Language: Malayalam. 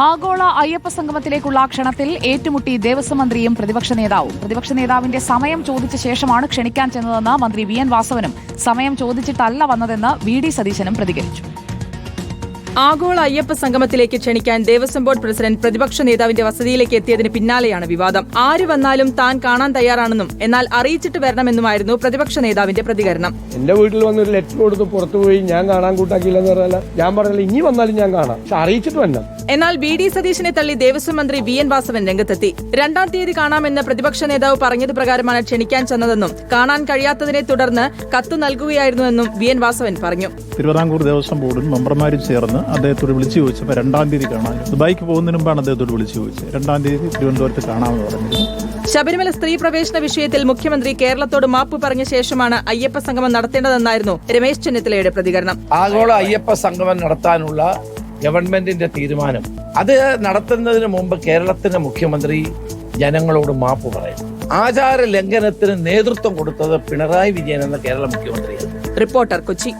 ആഗോള അയ്യപ്പ സംഗമത്തിലേക്കുള്ള ക്ഷണത്തിൽ ഏറ്റുമുട്ടി ദേവസ്വം മന്ത്രിയും പ്രതിപക്ഷ നേതാവും. പ്രതിപക്ഷ നേതാവിന്റെ സമയം ചോദിച്ച ശേഷമാണ് ക്ഷണിക്കാൻ ചെന്നതെന്ന് മന്ത്രി വി.എൻ. വാസവനും സമയം ചോദിച്ചിട്ടല്ല വന്നതെന്ന് വി.ഡി. സതീശനും പ്രതികരിച്ചു. ആഗോള അയ്യപ്പ സംഗമത്തിലേക്ക് ക്ഷണിക്കാൻ ദേവസ്വം ബോർഡ് പ്രസിഡന്റ് പ്രതിപക്ഷ നേതാവിന്റെ വസതിയിലേക്ക് എത്തിയതിന് പിന്നാലെയാണ് വിവാദം. ആര് വന്നാലും താൻ കാണാൻ തയ്യാറാണെന്നും എന്നാൽ അറിയിച്ചിട്ട് വരണമെന്നുമായിരുന്നു പ്രതിപക്ഷ നേതാവിന്റെ പ്രതികരണം. എന്റെ വീട്ടിൽ വന്നൊരു ലെറ്റർ കൊടുത്ത് പുറത്തുപോയി ഞാൻ കാണാൻ കൂട്ടാക്കിയില്ലെന്ന് പറഞ്ഞാൽ ഞാൻ പറഞ്ഞാൽ ഇനി വന്നാലും ഞാൻ കാണാം, പക്ഷെ അറിയിച്ചിട്ട് വരണം. എന്നാൽ വി.ഡി. സതീശനെ തള്ളി ദേവസ്വം മന്ത്രി വി.എൻ. വാസവൻ രംഗത്തെത്തി. 2-ാം തീയതി കാണാമെന്ന് പ്രതിപക്ഷ നേതാവ് പറഞ്ഞത് പ്രകാരമാണ് ക്ഷണിക്കാൻ ചെന്നതെന്നും കാണാൻ കഴിയാത്തതിനെ തുടർന്ന് കത്ത് നൽകുകയായിരുന്നുവെന്നും വി.എൻ. വാസവൻ പറഞ്ഞു. തിരുവിതാംകൂർ ദേവസ്വം ബോർഡും മെമ്പർമാരും ചേർന്ന് അദ്ദേഹത്തോട് വിളിച്ചു ചോദിച്ചപ്പോൾ 2-ാം തീയതി കാണാൻ, ദുബായിക്ക് പോകുന്നതിന് മുമ്പാണ് അദ്ദേഹത്തോട് വിളിച്ചു ചോദിച്ചത്. 2-ാം തീയതി തിരുവനന്തപുരത്ത് കാണാമെന്ന് പറഞ്ഞിരുന്നു. ശബരിമല സ്ത്രീ പ്രവേശന വിഷയത്തിൽ മുഖ്യമന്ത്രി കേരളത്തോട് മാപ്പ് പറഞ്ഞ ശേഷമാണ് അയ്യപ്പ സംഗമം നടത്തേണ്ടതെന്നായിരുന്നു രമേശ് ചെന്നിത്തലയുടെ പ്രതികരണം. ആഗോള അയ്യപ്പ സംഗമം നടത്താനുള്ള ഗവൺമെന്റിന്റെ തീരുമാനം അത് നടത്തുന്നതിന് മുമ്പ് കേരളത്തിന്റെ മുഖ്യമന്ത്രി ജനങ്ങളോട് മാപ്പ് പറയും. ആചാര ലംഘനത്തിന് നേതൃത്വം കൊടുത്തത് പിണറായി വിജയൻ എന്ന കേരള മുഖ്യമന്ത്രിയാണ്. റിപ്പോർട്ടർ, കൊച്ചി.